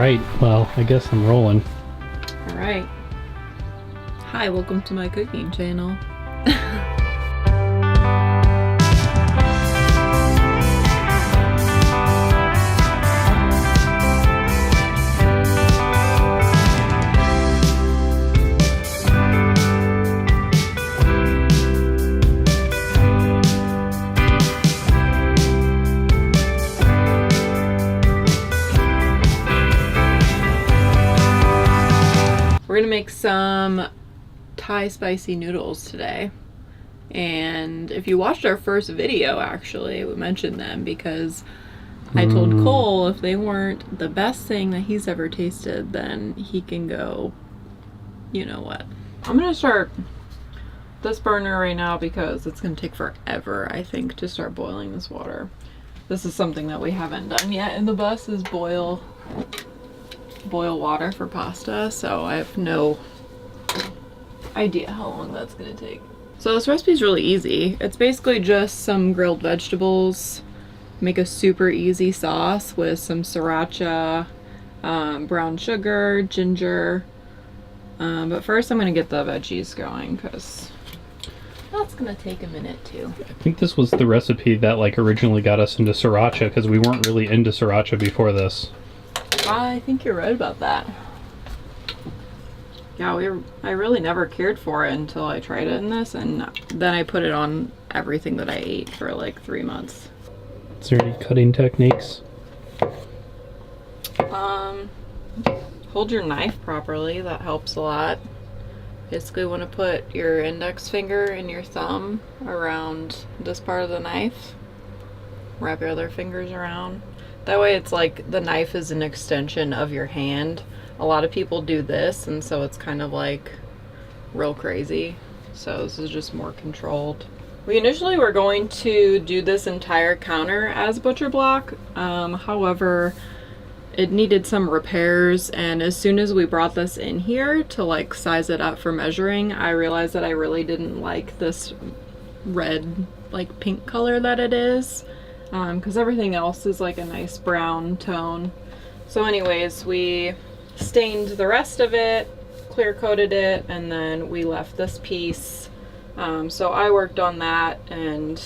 Alright, well, I guess I'm rolling. Alright. Hi, welcome to my cooking channel. We're gonna make some Thai spicy noodles today. And if you watched our first video, actually, we mentioned them because I told Cole if they weren't the best thing that he's ever tasted, then he can go, you know what. I'm gonna start this burner right now because it's gonna take forever, I think, to start boiling this water. This is something that we haven't done yet in the bus, is boil water for pasta, so I have no idea how long that's gonna take. So this recipe is really easy. It's basically just some grilled vegetables, make a super easy sauce with some sriracha, brown sugar, ginger, but first I'm gonna get the veggies going because that's gonna take a minute too. I think this was the recipe that like originally got us into sriracha because we weren't really into sriracha before this. I think you're right about that. Yeah, I really never cared for it until I tried it in this, and then I put it on everything that I ate for like 3 months. Is there any cutting techniques? Hold your knife properly, that helps a lot. Basically want to put your index finger and your thumb around this part of the knife. Wrap your other fingers around. That way it's like the knife is an extension of your hand. A lot of people do this, and so it's kind of like real crazy. So this is just more controlled. We initially were going to do this entire counter as butcher block. However, it needed some repairs, and as soon as we brought this in here to like size it up for measuring, I realized that I really didn't like this red, like pink color that it is. Because everything else is like a nice brown tone. So anyways, we stained the rest of it, clear coated it, and then we left this piece. So I worked on that, and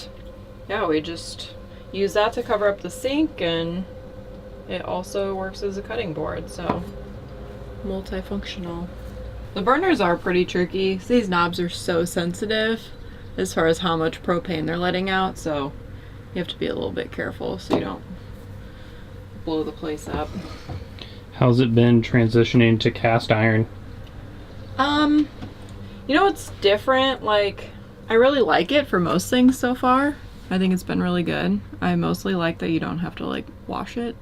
yeah, we just used that to cover up the sink, and it also works as a cutting board, so multifunctional. The burners are pretty tricky. These knobs are so sensitive as far as how much propane they're letting out, so you have to be a little bit careful so you don't blow the place up. How's it been transitioning to cast iron? You know what's different? Like, I really like it for most things so far. I think it's been really good. I mostly like that you don't have to like wash it.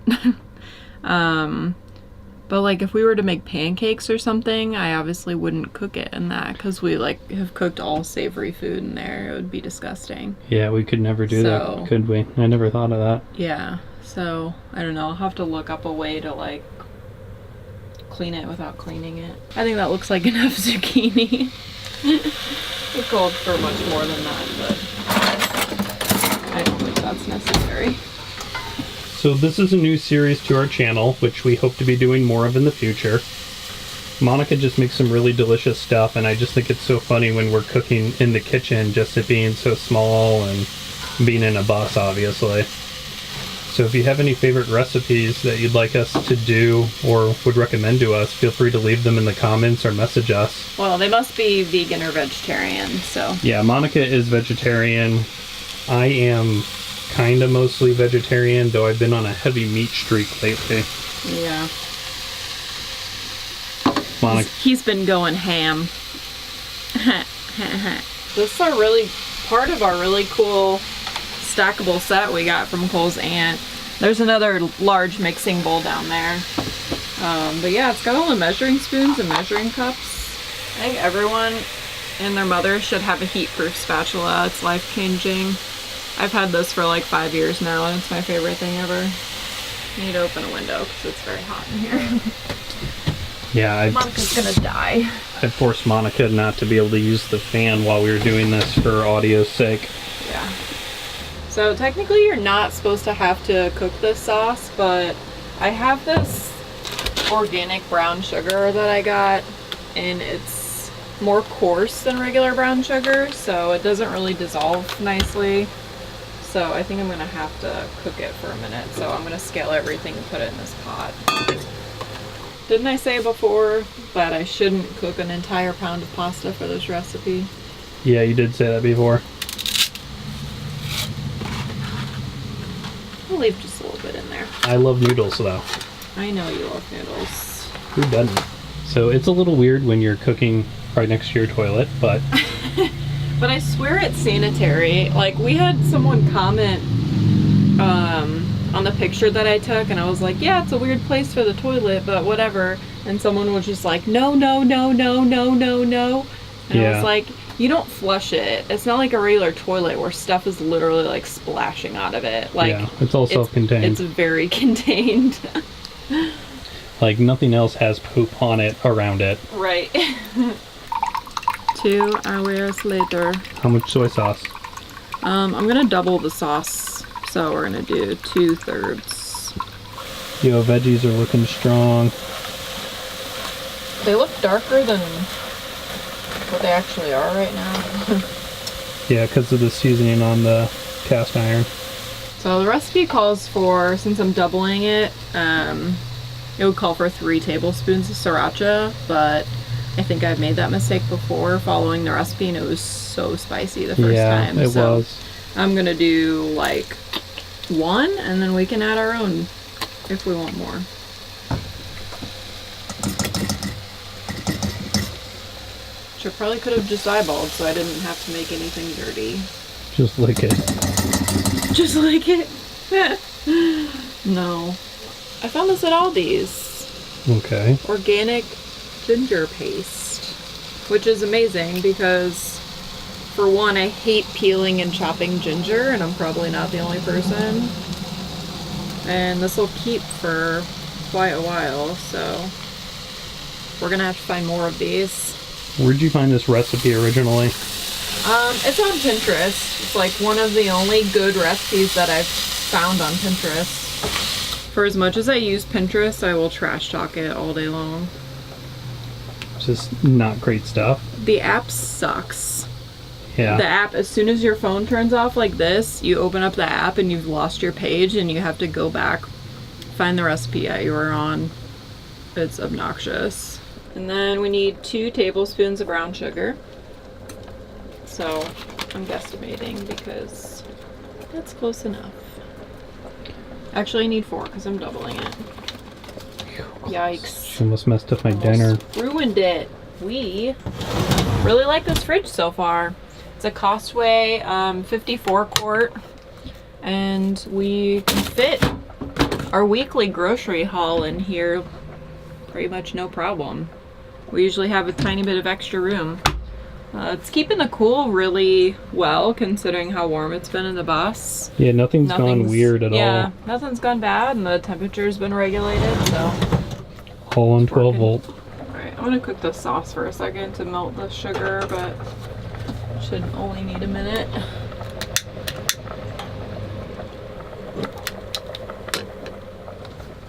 But like if we were to make pancakes or something, I obviously wouldn't cook it in that because we like have cooked all savory food in there. It would be disgusting. Yeah, we could never do that, could we? I never thought of that. Yeah, so I don't know. I'll have to look up a way to like clean it without cleaning it. I think that looks like enough zucchini. It called for much more than that, but I don't think that's necessary. So this is a new series to our channel, which we hope to be doing more of in the future. Monica just makes some really delicious stuff, and I just think it's so funny when we're cooking in the kitchen, just it being so small and being in a bus, obviously. So if you have any favorite recipes that you'd like us to do or would recommend to us, feel free to leave them in the comments or message us. Well, they must be vegan or vegetarian, so. Yeah, Monica is vegetarian. I am kind of mostly vegetarian, though I've been on a heavy meat streak lately. Yeah. Monica. He's been going ham. This is a really part of our really cool stackable set we got from Cole's aunt. There's another large mixing bowl down there. But yeah, it's got all the measuring spoons and measuring cups. I think everyone and their mother should have a heat-proof spatula. It's life-changing. I've had this for like 5 years now, and it's my favorite thing ever. I need to open a window because it's very hot in here. Yeah, Monica's gonna die. I forced Monica not to be able to use the fan while we were doing this for audio's sake. Yeah. So technically you're not supposed to have to cook this sauce, but I have this organic brown sugar that I got, and it's more coarse than regular brown sugar, so it doesn't really dissolve nicely. So I think I'm gonna have to cook it for a minute. So I'm gonna scale everything and put it in this pot. Didn't I say before that I shouldn't cook an entire pound of pasta for this recipe? Yeah, you did say that before. I'll leave just a little bit in there. I love noodles though. I know you love noodles. Who doesn't? So it's a little weird when you're cooking right next to your toilet, but... But I swear it's sanitary. Like, we had someone comment on the picture that I took, and I was like, yeah, it's a weird place for the toilet, but whatever. And someone was just like, no, no, no, no, no, no, no. And I was like, you don't flush it. It's not like a regular toilet where stuff is literally like splashing out of it. Like, yeah, it's all self-contained. It's very contained. Like, nothing else has poop on it, around it. Right. 2 hours later. How much soy sauce? I'm gonna double the sauce, so we're gonna do 2/3. Yo, veggies are looking strong. They look darker than what they actually are right now. Yeah, because of the seasoning on the cast iron. So the recipe calls for, since I'm doubling it, it would call for 3 tablespoons of sriracha, but I think I've made that mistake before following the recipe, and it was so spicy the first time. Yeah, it was. I'm gonna do like 1, and then we can add our own if we want more. Which I probably could have just eyeballed, so I didn't have to make anything dirty. Just lick it. Just like it. No. I found this at Aldi's. Okay. Organic ginger paste, which is amazing because, for one, I hate peeling and chopping ginger, and I'm probably not the only person. And this will keep for quite a while, so we're gonna have to find more of these. Where'd you find this recipe originally? It's on Pinterest. It's like one of the only good recipes that I've found on Pinterest. For as much as I use Pinterest, I will trash talk it all day long. Just not great stuff. The app sucks. Yeah. The app, as soon as your phone turns off like this, you open up the app and you've lost your page and you have to go back, find the recipe that you were on. It's obnoxious. And then we need 2 tablespoons of brown sugar. So I'm guesstimating because that's close enough. Actually, I need 4 because I'm doubling it. Yikes. She almost messed up my dinner. Ruined it. We really like this fridge so far. It's a Costway 54 quart, and we can fit our weekly grocery haul in here pretty much no problem. We usually have a tiny bit of extra room. It's keeping the cool really well considering how warm it's been in the bus. Yeah, nothing's gone weird at all. Yeah, nothing's gone bad, and the temperature's been regulated, so. All on 12 volt. Alright, I'm gonna cook the sauce for a second to melt the sugar, but should only need a minute.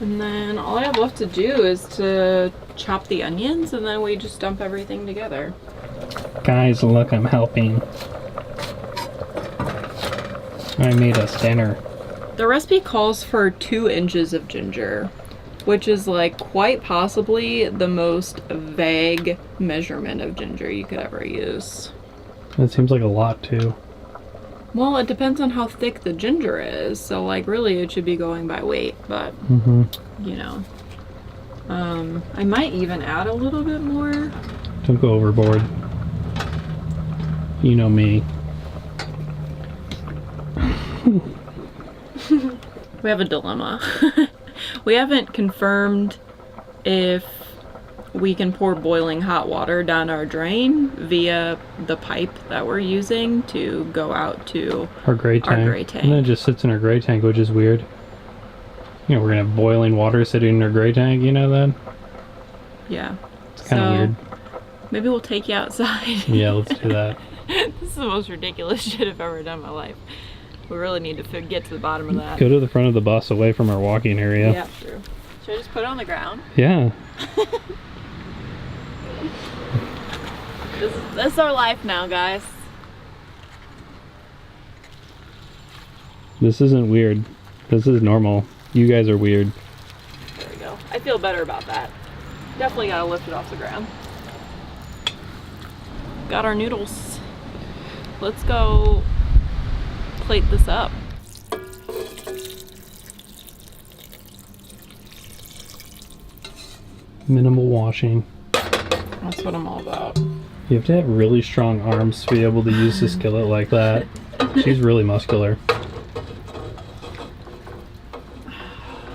And then all I have left to do is to chop the onions, and then we just dump everything together. Guys, look, I'm helping. I made us dinner. The recipe calls for 2 inches of ginger, which is like quite possibly the most vague measurement of ginger you could ever use. That seems like a lot too. Well, it depends on how thick the ginger is, so like really it should be going by weight, but you know. I might even add a little bit more. Don't go overboard. You know me. We have a dilemma. We haven't confirmed if we can pour boiling hot water down our drain via the pipe that we're using to go out to our gray tank. And then it just sits in our gray tank, which is weird. You know, we're gonna have boiling water sitting in our gray tank, you know that? Yeah. It's kind of weird. Maybe we'll take you outside. Yeah, let's do that. This is the most ridiculous shit I've ever done in my life. We really need to get to the bottom of that. Go to the front of the bus away from our walking area. Yeah, true. Should I just put it on the ground? Yeah. This is our life now, guys. This isn't weird. This is normal. You guys are weird. There we go. I feel better about that. Definitely gotta lift it off the ground. Got our noodles. Let's go plate this up. Minimal washing. That's what I'm all about. You have to have really strong arms to be able to use the skillet like that. She's really muscular.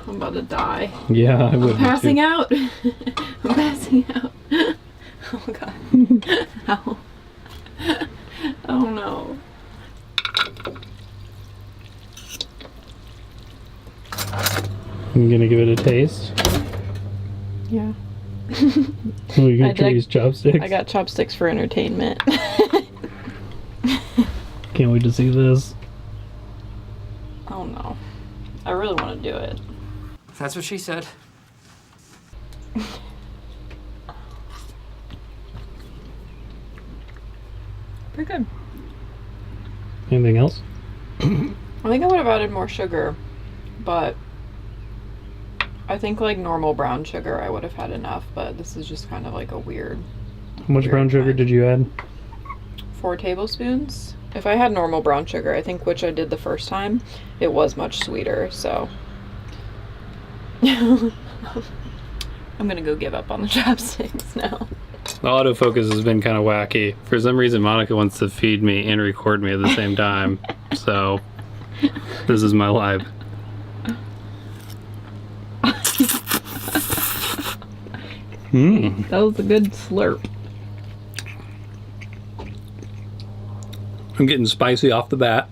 I'm about to die. Yeah, I would. I'm passing out. I'm passing out. Oh god. Ow. Oh no. I'm gonna give it a taste. Yeah. Oh, you're gonna try to use chopsticks? I got chopsticks for entertainment. Can't wait to see this. Oh no. I really want to do it. That's what she said. Pretty good. Anything else? I think I would have added more sugar, but I think like normal brown sugar I would have had enough, but this is just kind of like a weird. How much brown sugar did you add? 4 tablespoons. If I had normal brown sugar, I think, which I did the first time, it was much sweeter, so. I'm gonna go give up on the chopsticks now. The autofocus has been kind of wacky. For some reason, Monica wants to feed me and record me at the same time. So, this is my life. That was a good slurp. I'm getting spicy off the bat,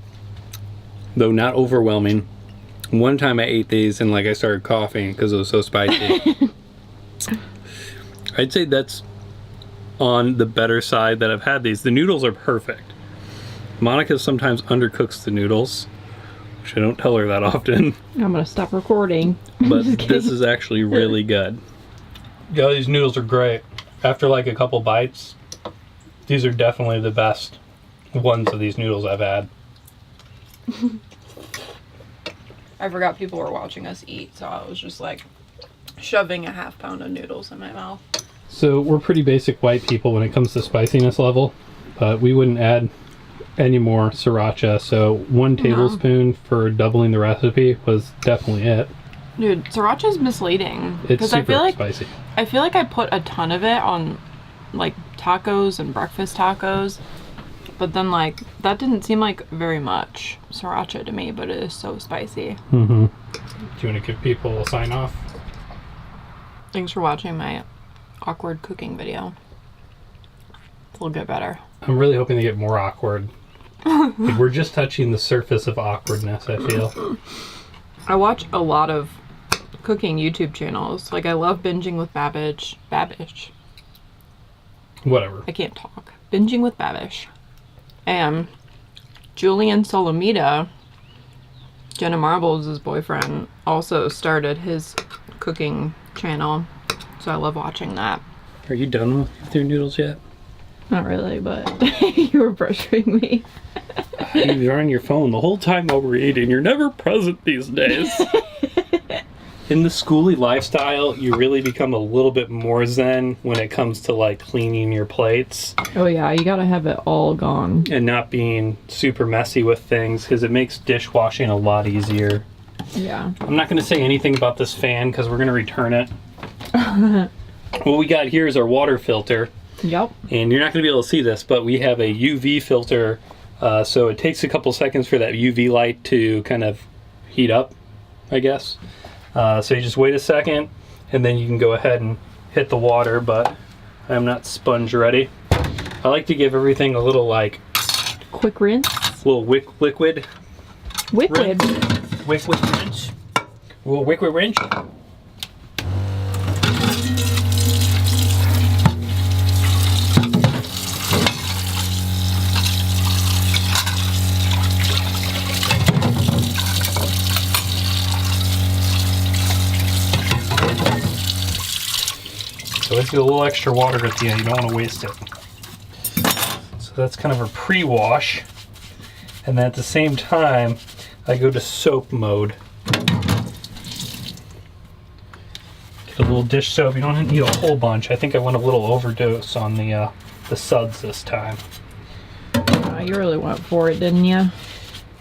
though not overwhelming. One time I ate these and I started coughing because it was so spicy. I'd say that's on the better side that I've had these. The noodles are perfect. Monica sometimes undercooks the noodles, which I don't tell her that often. I'm gonna stop recording. But this is actually really good. Yeah, these noodles are great. After a couple bites, these are definitely the best ones of these noodles I've had. I forgot people were watching us eat, so I was just shoving a half pound of noodles in my mouth. So we're pretty basic white people when it comes to spiciness level, but we wouldn't add any more sriracha, so 1 tablespoon for doubling the recipe was definitely it. Dude, sriracha's misleading. It's super spicy. I feel like I put a ton of it on tacos and breakfast tacos, but then that didn't seem like very much sriracha to me, but it is so spicy. Mm-hmm. Do you want to give people a sign off? Thanks for watching my awkward cooking video. It'll get better. I'm really hoping to get more awkward. We're just touching the surface of awkwardness, I feel. I watch a lot of cooking YouTube channels. I love Binging with Babish. Whatever. I can't talk. Binging with Babish. And Julian Solomita, Jenna Marbles' boyfriend, also started his cooking channel. So I love watching that. Are you done with your noodles yet? Not really, but you were pressuring me. You were on your phone the whole time while we're eating. You're never present these days. In the skoolie lifestyle, you really become a little bit more zen when it comes to cleaning your plates. Oh yeah, you gotta have it all gone. And not being super messy with things, because it makes dishwashing a lot easier. Yeah. I'm not going to say anything about this fan because we're going to return it. What we got here is our water filter. Yep. And you're not going to be able to see this, but we have a UV filter. So it takes a couple seconds for that UV light to kind of heat up, I guess. So you just wait a second, and then you can go ahead and hit the water, but I'm not sponge ready. I like to give everything a little quick rinse. Little liquid. Liquid. Liquid rinse. A little liquid rinse. always get a little extra water at the end. You don't want to waste it. So that's kind of a pre-wash. And then at the same time, I go to soap mode. Get a little dish soap. You don't need a whole bunch. I think I went a little overdose on the suds this time. You really went for it, didn't you?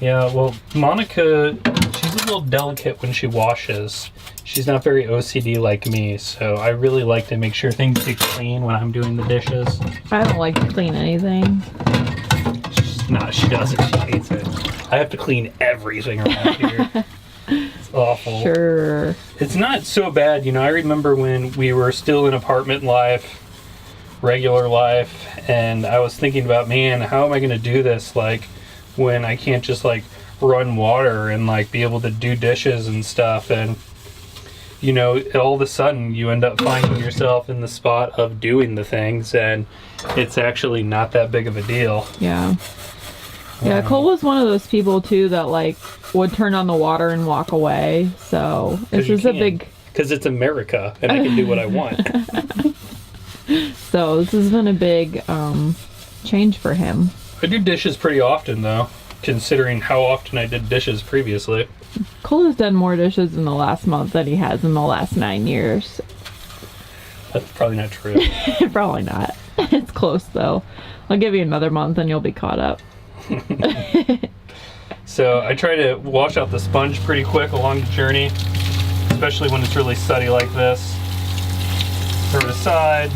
Yeah, well, Monica, she's a little delicate when she washes. She's not very OCD like me, so I really like to make sure things get clean when I'm doing the dishes. I don't like to clean anything. No, she doesn't. She hates it. I have to clean everything around here. It's awful. Sure. It's not so bad. You know, I remember when we were still in apartment life, regular life, and I was thinking about, man, how am I going to do this, like, when I can't just, like, run water and, like, be able to do dishes and stuff. And, you know, all of a sudden you end up finding yourself in the spot of doing the things, and it's actually not that big of a deal. Yeah. Yeah, Cole was one of those people, too, that, like, would turn on the water and walk away. So it's just a big... Because it's America, and I can do what I want. So this has been a big change for him. I do dishes pretty often, though, considering how often I did dishes previously. Cole has done more dishes in the last month than he has in the last 9 years. That's probably not true. Probably not. It's close, though. I'll give you another month and you'll be caught up. So I try to wash out the sponge pretty quick along the journey, especially when it's really sudsy like this. Throw it aside.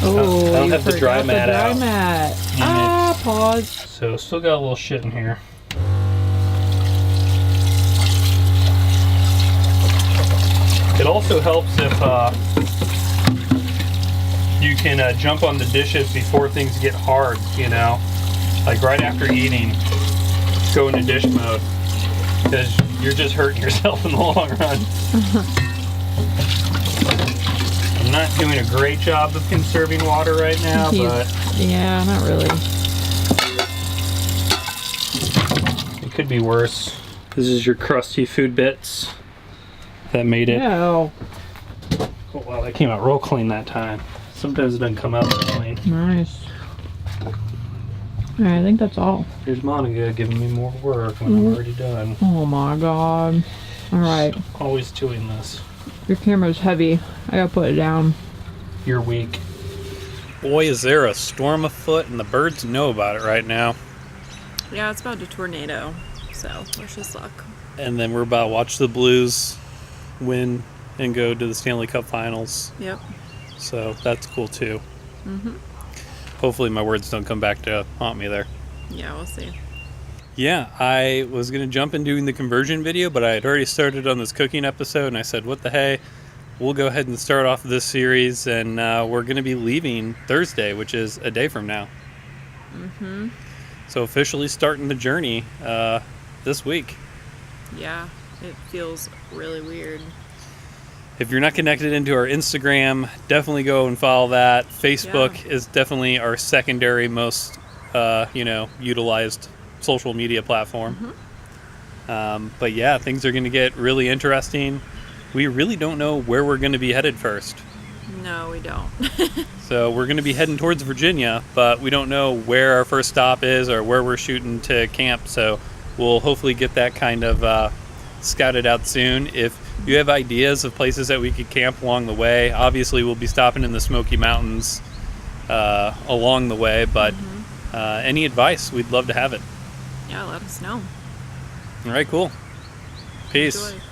Oh, I don't have the dry mat out. Pause. So still got a little shit in here. It also helps if you can jump on the dishes before things get hard, you know? Like right after eating, go into dish mode. Because you're just hurting yourself in the long run. I'm not doing a great job of conserving water right now, but... Yeah, not really. It could be worse. This is your crusty food bits that made it. Oh, wow, that came out real clean that time. Sometimes it doesn't come out that clean. Nice. Alright, I think that's all. Here's Monica giving me more work when I'm already done. Oh my god. Alright. Always doing this. Your camera's heavy. I gotta put it down. You're weak. Boy, is there a storm afoot, and the birds know about it right now. Yeah, it's about to tornado, so wish us luck. And then we're about to watch the Blues win and go to the Stanley Cup Finals. Yep. So that's cool too. Hopefully my words don't come back to haunt me there. Yeah, we'll see. Yeah, I was going to jump in doing the conversion video, but I had already started on this cooking episode, and I said, what the hey, we'll go ahead and start off this series, and we're going to be leaving Thursday, which is a day from now. So officially starting the journey this week. Yeah, it feels really weird. If you're not connected into our Instagram, definitely go and follow that. Facebook is definitely our secondary most, utilized social media platform. But yeah, things are going to get really interesting. We really don't know where we're going to be headed first. No, we don't. So we're going to be heading towards Virginia, but we don't know where our first stop is or where we're shooting to camp. So we'll hopefully get that kind of scouted out soon. If you have ideas of places that we could camp along the way, obviously we'll be stopping in the Smoky Mountains along the way, but any advice, we'd love to have it. Yeah, let us know. All right, cool. Peace. Enjoy.